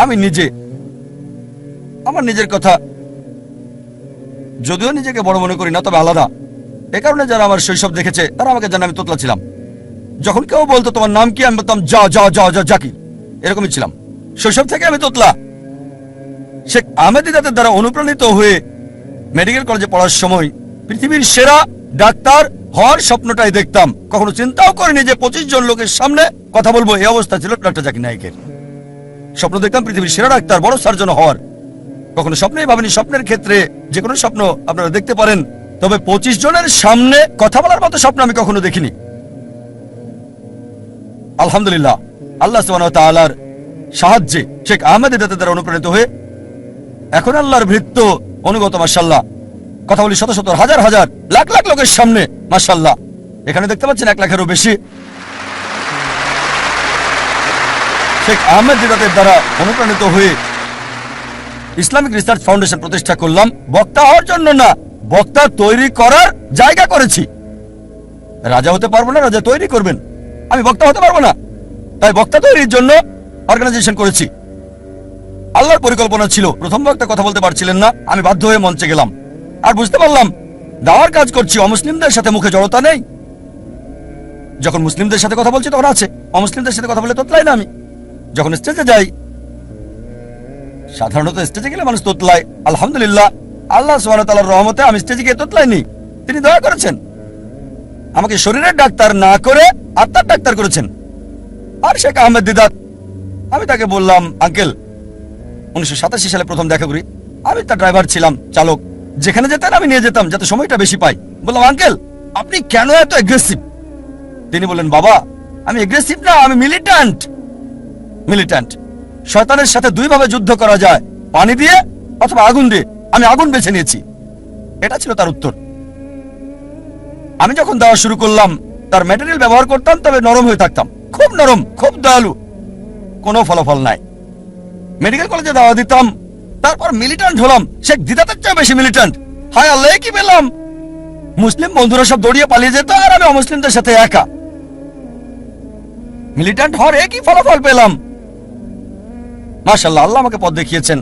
আমি নিজে আমার নিজের কথা যদিও নিজেকে বড় মনে করি না, তবে আলাদা। এ কারণে যারা আমার শৈশব দেখেছে তারা আমাকে জানে আমি তোতলা ছিলাম। যখন কেউ বলতো তোমার নাম কি, আমি বলতাম যা যা যা যা জাকির, এরকমই ছিলাম। শৈশব থেকে আমি তোতলা। শেখ আহমেদ দিদাতের দ্বারা অনুপ্রাণিত হয়ে মেডিকেল কলেজে পড়ার সময় পৃথিবীর সেরা ডাক্তার হওয়ার স্বপ্নটাই দেখতাম। কখনো চিন্তাও করিনি যে 25 জন লোকের সামনে কথা বলবো। এই অবস্থা ছিল ডক্টর জাকির নায়েকের। স্বপ্ন দেখতাম পৃথিবীর সেরা ডাক্তার, বড় সার্জন হওয়ার। কখনো স্বপ্নেই ভাবিনি। স্বপ্নের ক্ষেত্রে যে কোনো স্বপ্ন আপনারা দেখতে পারেন, তবে 25 জনের সামনে কথা বলার মতো স্বপ্ন আমি কখনো দেখিনি। আলহামদুলিল্লাহ, আল্লাহ সুবহানাহু ওয়া তাআলার সাহায্যে শেখ আহমেদ দিদাতের দ্বারা অনুপ্রাণিত হয়ে এখন আল্লাহর ভৃত্য অনুগত। মাশাআল্লাহ, কথা বলি শত শত হাজার হাজার লাখ লাখ লোকের সামনে। মাশাআল্লাহ, এখানে দেখতে পাচ্ছেন 1 লাখেরও বেশি। শেখ আহমেদ দিদাতের দ্বারা অনুপ্রাণিত হয়ে ইসলামিক রিসার্চ ফাউন্ডেশন প্রতিষ্ঠা করলাম। বক্তা হওয়ার জন্য না, বক্তা তৈরি করার জায়গা করেছি। রাজা হতে পারবো না, রাজা তৈরি করবেন। আমি বক্তা হতে পারবো না, তাই বক্তা তৈরির জন্য অর্গানাইজেশন করেছি। আল্লাহর পরিকল্পনা ছিল, প্রথম বক্তা কথা বলতে পারছিলেন না, আমি বাধ্য হয়ে মঞ্চে গেলাম। আর বুঝতে পারলাম দাওয়ার কাজ করছি, অমুসলিমদের সাথে মুখে জড়তা নেই। যখন মুসলিমদের সাথে কথা বলছি তখন আছে, অমুসলিমদের সাথে কথা বলে তোতলাই না আমি। যখন স্টেজে যাই, সাধারণত স্টেজে গেলে মানুষ তোতলায়। আলহামদুলিল্লাহ, আল্লাহ সুবহানাহু ওয়া তাআলার রহমতে আমি স্টেজে গিয়ে তোতলাইনি। তিনি দয়া করেছেন, আমাকে শরীরের ডাক্তার না করে আত্মার ডাক্তার করেছেন। আর শেখ আহমেদ দিদাত, আমি তাকে বললাম, আঙ্কেল, 1987 সালে প্রথম দেখা করি। আমি তার ড্রাইভার ছিলাম, চালক। যেখানে যেতেন আমি নিয়ে যেতাম যাতে সময়টা বেশি পাই। বললাম, আঙ্কেল, আপনি কেন এত এগ্রেসিভ? তিনি বললেন, বাবা, আমি এগ্রেসিভ না, আমি মিলিট্যান্ট। মিলিট্যান্ট শয়তানের সাথে দুইভাবে যুদ্ধ করা যায়, পানি দিয়ে অথবা আগুন দিয়ে। আমি আগুন বেছে নিয়েছি। এটা ছিল তার উত্তর। আমি যখন দেওয়া শুরু করলাম, তার ম্যাটেরিয়াল ব্যবহার করতাম, তবে নরম হয়ে থাকতাম, খুব নরম, খুব দয়ালু। কোনো ফলাফল নাই। মেডিকেল কলেজে দাওয়া দিতাম, তারপর মিলিট্যান্ট হলাম। শেখ দিদাতের চেয়ে বেশি মিলিট্যান্ট। হায় আল্লাহ, কি পেলাম! মুসলিম বন্ধুরা সব দৌড়িয়ে পালিয়ে যেত, আর আমি অমুসলিমদের সাথে একা। মিলিট্যান্ট হওয়ার একই ফলাফল পেলাম। মাশাআল্লাহ, আল্লাহ আমাকে পথ দেখিয়েছেন।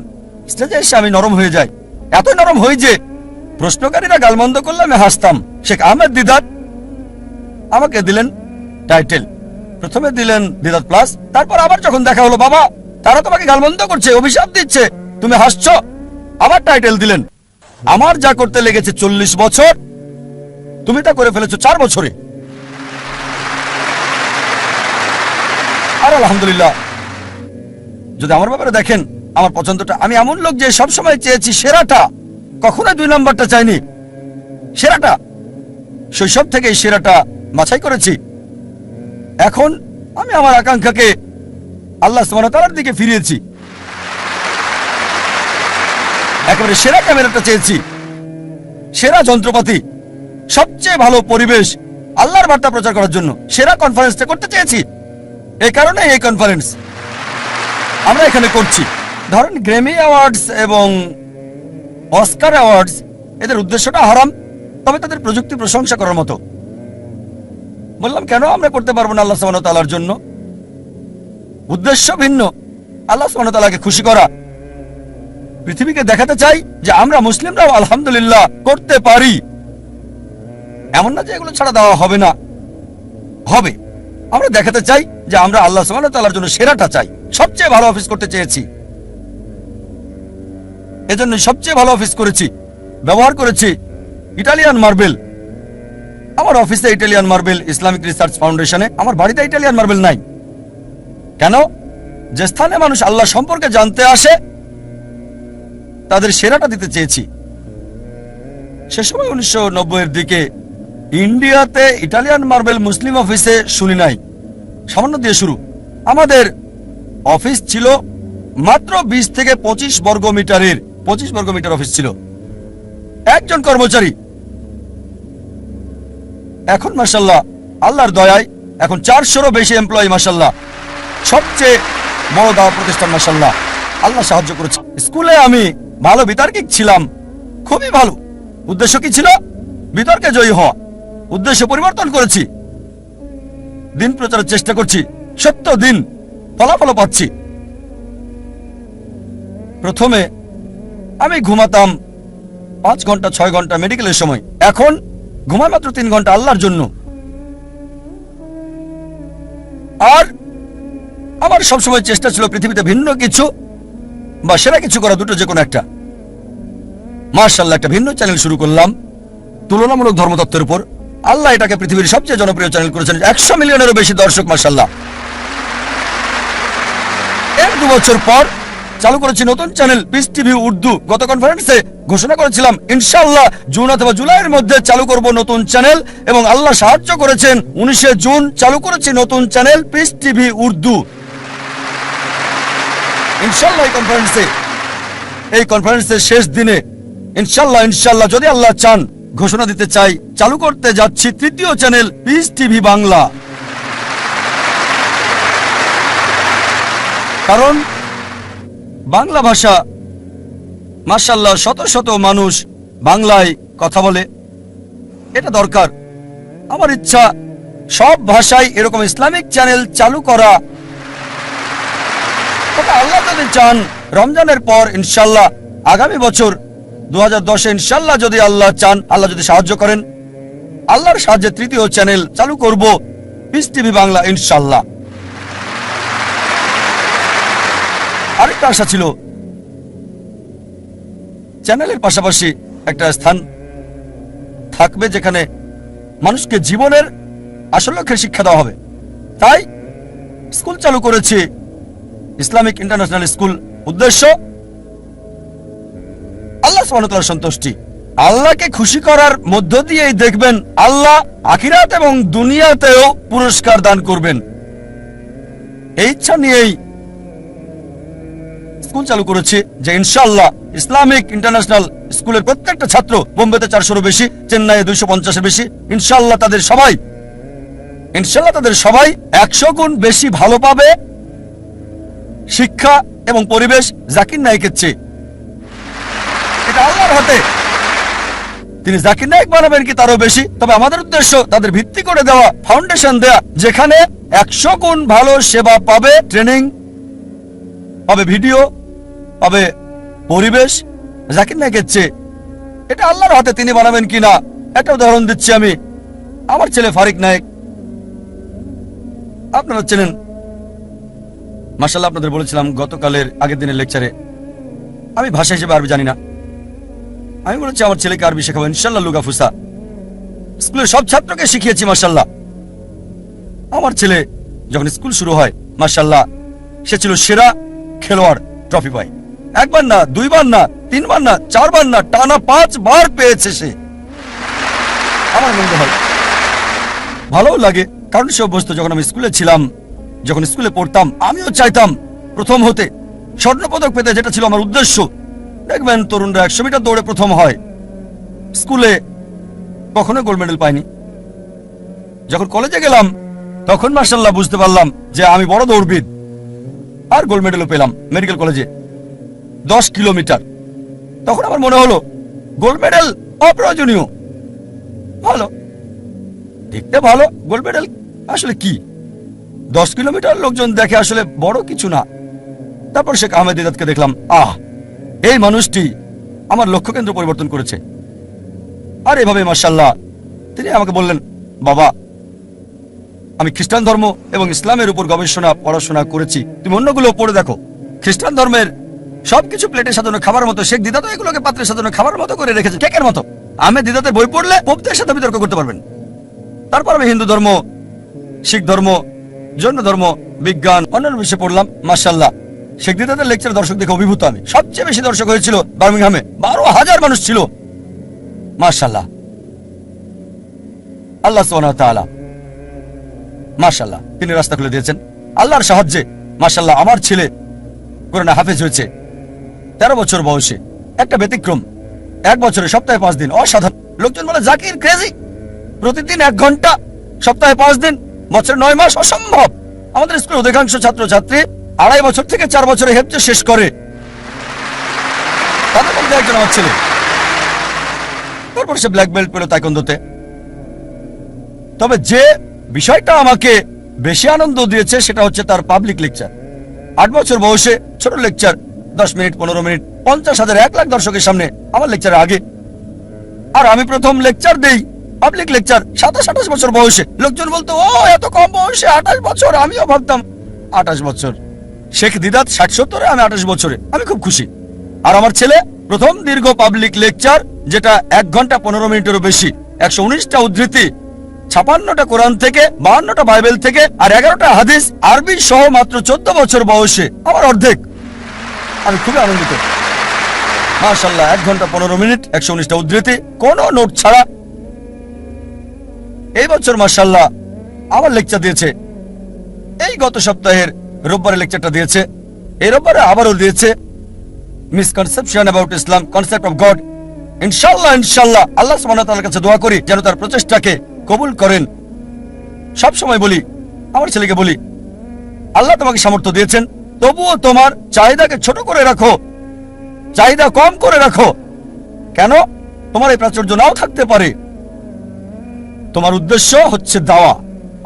স্টেজে এসে আমি নরম হয়ে যাই, এতই নরম হই যে প্রশ্নকারীরা গালমন্দ করলে আমি হাসতাম। শেখ আহমেদ দিদাত আমাকে দিলেন টাইটেল। প্রথমে দিলেন দিদাত প্লাস, তারপর আবার যখন দেখা হলো, বাবা, তারা তোমাকে গালমন্দ করছে, অভিশাপ দিচ্ছে, তুমি হাসছো, আবার টাইটেল দিলেন। আমার যা করতে লেগেছে 40 বছর, তুমি তা করে ফেলেছো 4 বছরে। আর আলহামদুলিল্লাহ, যদি আমার ব্যাপারে দেখেন, আমার পছন্দটা, আমি এমন লোক যে সবসময় চেয়েছি সেরাটা, কখনোই 2 নম্বরটা চাইনি, সেরাটা। শৈশব থেকে এই সেরাটা বাছাই করেছি। এখন আমি আমার আকাঙ্ক্ষাকে আল্লাহ সুবহানাহু ওয়া তাআলার দিকে ফিরিয়েছি। একেবারে সেরা ক্যামেরাটা চেয়েছি, সেরা যন্ত্রপাতি, সবচেয়ে ভালো পরিবেশ আল্লাহর বার্তা প্রচার করার জন্য সেরা কনফারেন্সটা করতে চেয়েছি। এই কারণে এই কনফারেন্স আমরা এখানে করছি। ধরেন গ্র্যামি অ্যাওয়ার্ডস এবং অস্কার অ্যাওয়ার্ডস, এদের উদ্দেশ্যটা হারাম, তবে তাদের প্রযুক্তি প্রশংসা করার মতো। বললাম, কেন আমরা করতে পারবো না আল্লাহ সুবহানাহু ওয়া তাআলার জন্য? উদ্দেশ্য ভিন্ন, আল্লাহ সুবহানাহু ওয়া তাআলাকে খুশি করা। পৃথিবীকে দেখাতে চাই যে আমরা মুসলিমরাও আলহামদুলিল্লাহ করতে পারি। এমন না যে এগুলো ছাড়া দেওয়া হবে না, হবে। আমরা দেখাতে চাই যে আমরা আল্লাহ সুবহানাহু ওয়া তাআলার জন্য সেরাটা চাই। সবচেয়ে ভালো অফিস করতে চেয়েছি, এজন্য সবচেয়ে ভালো অফিস করেছি। ব্যবহার করেছি ইটালিয়ান মার্বেল। আমার অফিসে ইটালিয়ান মার্বেল, ইসলামিক রিসার্চ ফাউন্ডেশনে। আমার বাড়িতে ইটালিয়ান মার্বেল নাই। কেন? যে স্থানে মানুষ আল্লাহ সম্পর্কে জানতে আসে, তাদের সেরাটা দিতে চেয়েছি। সে সময় 1990-এর দিকে ইন্ডিয়াতে ইটালিয়ান মার্বেল মুসলিম অফিসে শুনি নাই। সামান্য দিয়ে শুরু। আমাদের অফিস ছিল মাত্র 20 থেকে 25 বর্গ মিটারের, 25 বর্গ মিটার অফিস ছিল, একজন কর্মচারী। এখন মাশাআল্লাহ, আল্লাহর দয়ায় এখন 400-এরও বেশি এমপ্লয়ি। মাশাআল্লাহ, সবচেয়ে বড় দাওয়া প্রতিষ্ঠান। মাশাআল্লাহ, আল্লাহ সাহায্য করেছে। স্কুলে আমি ভালো বিতার্কিক ছিলাম, খুবই ভালো। উদ্দেশ্য কি ছিল? বিতর্কে জয়ী হওয়া। উদ্দেশ্য পরিবর্তন করেছি, দিন প্রচারের চেষ্টা করছি। সত্য দিন, ফলাফল পাচ্ছি। প্রথমে আমি ঘুমাতাম 5 ঘন্টা 6 ঘন্টা মেডিকেলের সময়, এখন ঘুমাই মাত্র 3 ঘন্টা আল্লাহর জন্য। আর আমার সবসময় চেষ্টা ছিল পৃথিবীতে ভিন্ন কিছু বা সেরা কিছু করা, দুটো যে কোনো একটা। মাশাআল্লাহ, একটা ভিন্ন চ্যানেল শুরু করলাম তুলনামূলক ধর্মতত্ত্বের উপর। আল্লাহ এটাকে পৃথিবীর সবচেয়ে জনপ্রিয় চ্যানেল করেছেন, 100 মিলিয়নেরও বেশি দর্শক, মাশাআল্লাহ। এর 2 বছর পর চালু করেছি নতুন চ্যানেল পিস টিভি উর্দু। গত কনফারেন্সে ঘোষণা করেছিলাম ইনশাআল্লাহ জুন অথবা জুলাইয়ের মধ্যে চালু করব নতুন চ্যানেল, এবং আল্লাহ সাহায্য করেছেন। 19 জুন চালু করেছি নতুন চ্যানেল পিস টিভি উর্দু। ইনশাআল্লাহ এই কনফারেন্সের শেষ দিনে ইনশাআল্লাহ যদি আল্লাহ চান, ঘোষণা দিতে চাই চালু করতে যাচ্ছি 3য় চ্যানেল পিস টিভি বাংলা। কারণ বাংলা ভাষা মাশাআল্লাহ শত শত মানুষ বাংলায় কথা বলে, এটা দরকার। আমার ইচ্ছা সব ভাষায় এরকম ইসলামিক চ্যানেল চালু করা। তবে আল্লাহ যদি চান রমজানের পর ইনশাআল্লাহ আগামী বছর 2010 ইনশাআল্লাহ যদি আল্লাহ চান, আল্লাহ যদি সাহায্য করেন, আল্লাহর সাহায্যে 3য় চ্যানেল চালু করব পিস টিভি বাংলা ইনশাআল্লাহ। আরেকটা আশা ছিল চ্যানেলের পাশাপাশি একটা স্থান থাকবে যেখানে মানুষকে জীবনের আসল লক্ষ্যের শিক্ষা দেওয়া হবে। তাই স্কুল চালু করেছি, ইসলামিক ইন্টারন্যাশনাল স্কুল। উদ্দেশ্য আল্লাহ সুবহানাহু ওয়া তাআলার সন্তুষ্টি। আল্লাহকে খুশি করার মধ্য দিয়েই দেখবেন আল্লাহ আখিরাত এবং দুনিয়াতেও পুরস্কার দান করবেন। এই ইচ্ছা নিয়েই স্কুল চালু করেছি যে ইনশাআল্লাহ ইসলামিক ইন্টারন্যাশনাল স্কুলের প্রত্যেকটা ছাত্র, বোম্বেতে 400-এরও বেশি, চেন্নাইয়ে 250-এর বেশি, ইনশাআল্লাহ তাদের সবাই 100 গুণ বেশি ভালো পাবে শিক্ষা এবং পরিবেশ জাকির নায়েকের চেয়ে। এটা আল্লাহর হাতে। তিনি জাকির নায়েক বানাবেন কি তারও বেশি। তবে আমাদের উদ্দেশ্য তাদের ভিত্তি করে দেওয়া, ফাউন্ডেশন দেয়া, যেখানে 100 গুণ ভালো সেবা পাবে, ট্রেনিং পাবে, ভিডিও পাবে, পরিবেশ জাকির নায়েকের চেয়ে। এটা আল্লাহর হাতে, তিনি বানাবেন কিনা। একটা উদাহরণ দিচ্ছি আমি। আমার ছেলে ফারিক নায়েক, আপনারা চেনেন মাশাআল্লাহ। আপনাদের বলেছিলাম গতকালের আগের দিনের লেকচারে, আমি ভাষা হিসেবে আরবি জানি না। আমি বলেছি আমার ছেলেকে আরবি শেখাবো ইনশাআল্লাহ, লুগা ফুসা। স্কুলের সব ছাত্রকে শিখিয়েছি মাশাআল্লাহ। আমার ছেলে যখন স্কুল শুরু হয় মাশাআল্লাহ, সে ছিল সেরা খেলোয়াড়, ট্রফি পায়। 1 বার না, 2 বার না, 3 বার না, 4 বার না, টানা 5 বার পেয়েছে সে। আমার মনে হয় ভালোও লাগে, কারণ সে অভ্যস্ত। যখন আমি স্কুলে ছিলাম, যখন স্কুলে পড়তাম, আমিও চাইতাম প্রথম হতে, স্বর্ণপদক পেতে, যেটা ছিল আমার উদ্দেশ্য। দেখবেন তরুণরা 100 মিটার দৌড়ে প্রথম হয়, স্কুলে কখনো গোল্ড মেডেল পাইনি। যখন কলেজে গেলাম তখন মাশাআল্লাহ বুঝতে পারলাম যে আমি বড় দৌড়বিদ, আর গোল্ড মেডেলও পেলাম মেডিকেল কলেজে 10 কিলোমিটার। তখন আমার মনে হলো গোল্ড মেডেল অপ্রয়োজনীয়। ভালো, দেখতে ভালো, গোল্ড মেডেল আসলে কি? 10 কিলোমিটার লোকজন দেখে, আসলে বড় কিছু না। তারপর শেখ আহমেদ দিদাতকে দেখলাম, এই মানুষটি আমার লক্ষ্য কেন্দ্র পরিবর্তন করেছে। আর এভাবে মাশাআল্লাহ তিনি আমাকে বললেন, বাবা আমি খ্রিস্টান ধর্ম এবং ইসলামের উপর গবেষণা পড়াশোনা করেছি, তুমি অন্যগুলো পড়ে দেখো। খ্রিস্টান ধর্মের সবকিছু প্লেটে সাজানো খাবার মতো, শেখ দিদাত এগুলোকে পাত্রে সাজানো খাবার মতো করে রেখেছে, কেকের মতো। আহমেদ দিদাতের বই পড়লে পোপদের সাথে বিতর্ক করতে পারবেন। তারপর আমি হিন্দু ধর্ম, শিখ ধর্ম, জৈন ধর্ম, বিজ্ঞান, অন্যান্য বিষয়ে পড়লাম। মাশাআল্লাহ শেখ দিদাতের লেকচার দর্শক দেখে অভিভূত আমি। সবচেয়ে বেশি দর্শক হয়েছিল বার্মিংহামে, 12,000 মানুষ ছিল। মাশাআল্লাহ, আল্লাহ সুবহানাহু ওয়া তাআলা মাশাআল্লাহ তিনি রাস্তা খুলে দিয়েছেন। আল্লাহর সাহায্যে মাশাআল্লাহ আমার ছেলে কোরআনে হাফেজ হয়েছে 13 বছর বয়সে। একটা ব্যতিক্রম, 1 বছরে সপ্তাহে 5 দিন, অসাধারণ। লোকজন বলে জাকির ক্রেজি, প্রতিদিন 1 ঘন্টা, সপ্তাহে 5 দিন, বছরে 9 মাস, অসম্ভব। আমাদের স্কুলের অধিকাংশ ছাত্রছাত্রী 2.5 বছর থেকে 4 বছরে হেফজ শেষ করে, তাদের মধ্যে একজন আমার ছেলে। তারপর সে ব্ল্যাক বেল্ট পেল তাইকোন্দোতে। তবে যে বিষয়টা আমাকে বেশি আনন্দ দিয়েছে সেটা হচ্ছে তার পাবলিক লেকচার। 8 বছর বয়সে ছোট লেকচার 10 মিনিট, 15 মিনিট, 50,000, 1 লাখ দর্শকের সামনে আমার লেকচারের আগে। আর আমি প্রথম লেকচার দেই, পাবলিক লেকচার, 27-28 বছর বয়সে। লোকজন বলতো, ও এত কম বয়সে 28 বছর। আমিও ভাবতাম 28 বছর। শেখ দিদাত 60-70-এ, আমি 28 বছরে। আমি খুব খুশি। আর আমার ছেলে প্রথম দীর্ঘ পাবলিক লেকচার, যেটা 1 ঘন্টা 15 মিনিটেরও বেশি, 119টা উদ্ধৃতি, 56টা কোরআন থেকে, 52টা বাইবেল থেকে, আর 11টা হাদিস আরবি সহ, মাত্র 14 বছর বয়সে, আমার অর্ধেক। আমি খুবই আনন্দিত। মাশাআল্লাহ, 1 ঘন্টা 15 মিনিট, 119টা উদ্ধৃতি, কোনো নোট ছাড়া। এই বছর মাশাআল্লাহ আমার লেকচার দিয়েছে। এই গত সপ্তাহের রোববারে লেকচারটা দিয়েছে, এই রোববারে আবারও দিয়েছে, misconception about Islam, concept of god. ইনশাআল্লাহ ইনশাআল্লাহ আল্লাহ সুবহানাহু ওয়া তাআলার কাছে দোয়া করি যেন তার প্রচেষ্টাকে কবুল করেন। সব সময় বলি, আমার ছেলেকে বলি, আল্লাহ তোমাকে সামর্থ্য দিয়েছেন, তবুও তোমার চাহিদাকে ছোট করে রাখো, চাহিদা কম করে রাখো। কেন? তোমার এই প্রাচুর্য নাও থাকতে পারে। তোমার উদ্দেশ্য হচ্ছে দাওয়া।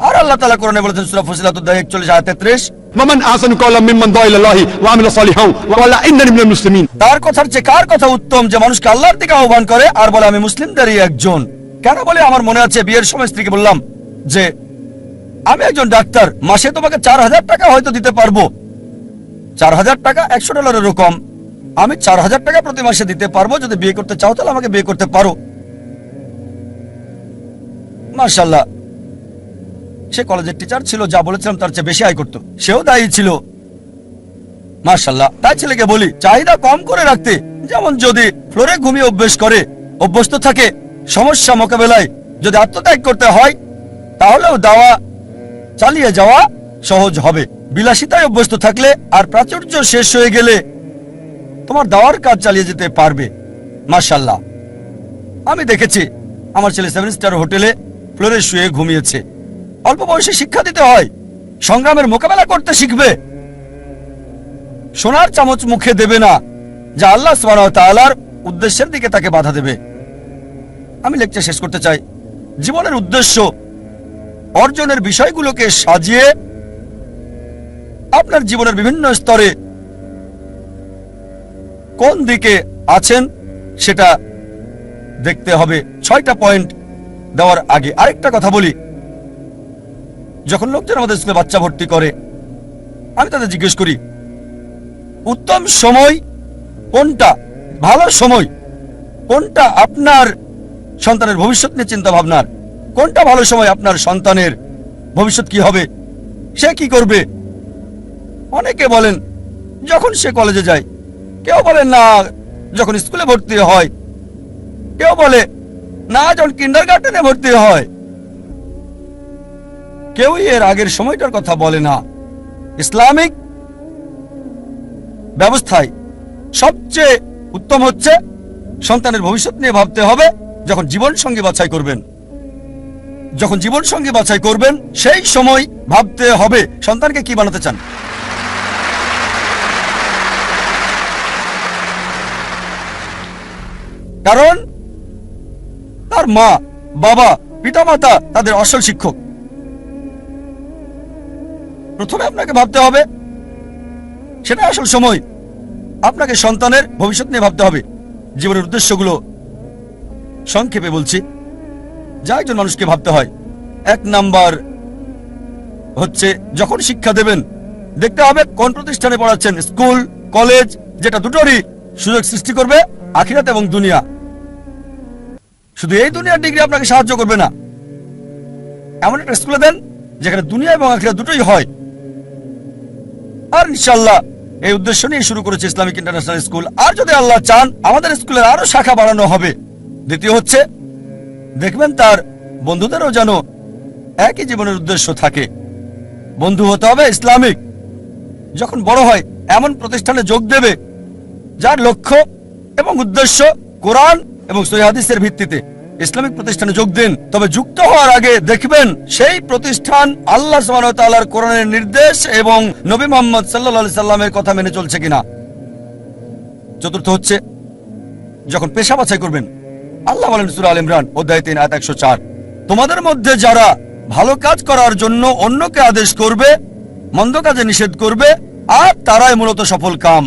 আর আল্লাহ তাআলা কোরআনে বলেছেন, সূরা ফুসিলাত 41-33, ومن احسن قولا ممن دعا الى الله وعمل صالحا وقال انني من المسلمين। তার কথার চেয়ে কার কথা উত্তম, যে মানুষকে আল্লাহর দিকে আহ্বান করে আর বলে আমি মুসলিমদেরই একজন। কেন বলে? আমার মনে আছে বিয়ের সময় স্ত্রীকে বললাম যে আমি একজন ডাক্তার, মাসে তোমাকে 4,000 টাকা হয়তো দিতে পারবো। 4,000 টাকা $100 কম। আমি 4,000 টাকা প্রতি মাসে দিতে পারবো। যদি বিয়ে করতে চাও তাহলে আমাকে বিয়ে করতে পারো। মাশাআল্লাহ, সে কলেজের টিচার ছিল, যা বলেছিলাম তার চেয়ে বেশি আয় করতো, সেও দায়ী ছিল। মাশাআল্লাহ, তাই ছেলেকে বলি চাহিদা কম করে রাখতে। যেমন যদি ফ্লোরে ঘুমিয়ে অভ্যস্ত থাকে, সমস্যা মোকাবেলায় যদি আত্মত্যাগ করতে হয়, তাহলেও দাওয়া চালিয়ে যাওয়া সহজ হবে। বিলাসিতায় অভ্যস্ত থাকলে আর প্রাচুর্য শেষ হয়ে গেলে তোমার দাওয়ার কাজ চালিয়ে যেতে পারবে। মাশাআল্লাহ, আমি দেখেছি আমার ছেলে 7 স্টার হোটেলে ফ্লোরে শুয়ে ঘুমিয়েছে। অল্প বয়সে শিক্ষা দিতে হয়, সংগ্রামের মোকাবেলা করতে শিখবে। সোনার চামচ মুখে দেবে না, যা আল্লাহ সুবহানাহু ওয়া তাআলার উদ্দেশ্যের দিকে তাকে বাধা দেবে। আমি লেকচার শেষ করতে চাই। জীবনের উদ্দেশ্য অর্জনের বিষয়গুলোকে সাজিয়ে আপনার জীবনের বিভিন্ন স্তরে কোন দিকে আছেন সেটা দেখতে হবে। 6টা পয়েন্ট দেওয়ার আগে আরেকটা কথা বলি। যখন লোকজন আমাদের স্কুলে বাচ্চা ভর্তি করে, আমি তাদের জিজ্ঞেস করি উত্তম সময় কোনটা, ভালো সময় কোনটা আপনার সন্তানের ভবিষ্যৎ নিয়ে চিন্তা ভাবনার, কোনটা ভালো সময় আপনার সন্তানের ভবিষ্যৎ কি হবে, সে কি করবে। অনেকে বলেন যখন সে কলেজে যায়, কেউ বলেন না যখন স্কুলে ভর্তি হয়, কেউ বলে না যখন কিন্ডারগার্টেনে ভর্তি হয়। কেউই এর আগের সময়টার কথা বলে না। ইসলামিক ব্যবস্থায় সবচেয়ে উত্তম হচ্ছে সন্তানের ভবিষ্যৎ নিয়ে ভাবতে হবে যখন জীবন সঙ্গী বাছাই করবেন। যখন জীবন সঙ্গী বাছাই করবেন সেই সময় ভাবতে হবে সন্তানকে কি বানাতে চান। কারণ তার মা, বাবা, পিতামাতা তাদের আসল শিক্ষক। প্রথমে আপনাকে ভাবতে হবে, সেটা আসল সময়। আপনাকে সন্তানের ভবিষ্যৎ নিয়ে ভাবতে হবে। জীবনের উদ্দেশ্যগুলো সংক্ষেপে বলছি, যা একজন মানুষকে ভাবতে হয়। 1 নাম্বার হচ্ছে যখন শিক্ষা দেবেন, দেখতে হবে কোন প্রতিষ্ঠানে পড়াচ্ছেন। স্কুল, কলেজ, যেটা দুটোরই সুযোগ সৃষ্টি করবে আখিরাত এবং দুনিয়া। শুধু এই দুনিয়ার ডিগ্রি আপনাকে সাহায্য করবে না। এমন একটা স্কুলে দেন যেখানে দুনিয়া এবং আখিরাত দুটোই হয়। আর ইনশাআল্লাহ এই উদ্দেশ্য নিয়ে শুরু করেছে ইসলামিক ইন্টারন্যাশনাল স্কুল। আর যদি আল্লাহ চান আমাদের স্কুলের আরো শাখা বাড়ানো হবে। দ্বিতীয় হচ্ছে দেখবেন তার বন্ধুদেরও যেন একই জীবনের উদ্দেশ্য থাকে। বন্ধু হতে হবে ইসলামিক। যখন বড় হয় এমন প্রতিষ্ঠানে যোগ দেবে যার লক্ষ্য এবং উদ্দেশ্য কোরআন এবং সহিহ হাদিসের ভিত্তিতে। ইসলামিক প্রতিষ্ঠানে যোগ দিন, তবে যুক্ত হওয়ার আগে দেখবেন সেই প্রতিষ্ঠান আল্লাহ সুবহানাহু ওয়া তাআলার কোরআনের নির্দেশ এবং নবী মুহাম্মদ সাল্লাল্লাহু আলাইহি সাল্লামের কথা মেনে চলছে কিনা। চতুর্থ হচ্ছে যখন পেশা বাছাই করবেন, আল্লাহ বলেন সূরা আল ইমরান অধ্যায় 3 আয়াত 104, তোমাদের মধ্যে যারা ভালো কাজ করার জন্য অন্যকে আদেশ করবে, মন্দ কাজে নিষেধ করবে, আর তারাই মূলত সফল কাম।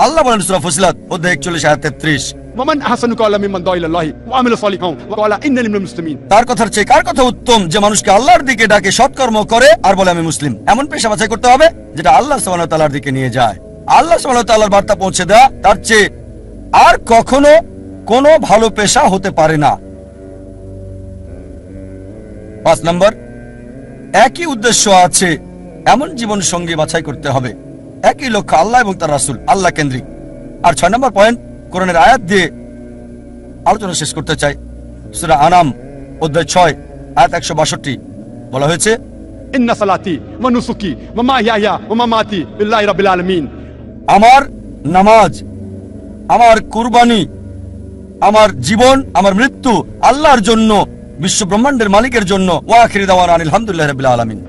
আল্লাহ বলেন সূরা ফুসিলাত অধ্যায় 41 আয়াত 33, ومن أحسن قولا ممن دعا إلى الله وعمل صالحا وقال إنني من المسلمين। তার কথার চেয়ে কার কথা উত্তম যে মানুষকে আল্লাহর দিকে ডাকে, সৎকর্ম করে আর বলে আমি মুসলিম। এমন পেশা বাছাই করতে হবে যেটা আল্লাহ সুবহানাহু ওয়া তাআলার দিকে নিয়ে যায়। আল্লাহ সুবহানাহু ওয়া তাআলার বার্তা পৌঁছে দেওয়া তার চেয়ে আর কখনো কোনো ভালো পেশা হতে পারে না। 5 নম্বর, একই উদ্দেশ্য আছে এমন জীবন সঙ্গী বাছাই করতে হবে, একই লক্ষ্য আল্লাহ এবং তার রাসূল, আল্লাহ কেন্দ্রিক। আর 6 নম্বর পয়েন্ট, কোরআনের আয়াত দিয়ে আলোচনা শেষ করতে চাই। সূরা আনাম অধ্যায় 6 আয়াত 162 বলা হয়েছে, إن صلاتي ونسكي ومحياي ومماتي لله رب العالمين। আমার নামাজ, আমার কুরবানি, আমার জীবন, আমার মৃত্যু আল্লাহর জন্য, বিশ্ব ব্রহ্মাণ্ডের মালিকের জন্য। ওয়া আখিরু দাওয়ানা আলহামদুলিল্লাহি রাব্বিল আলামিন।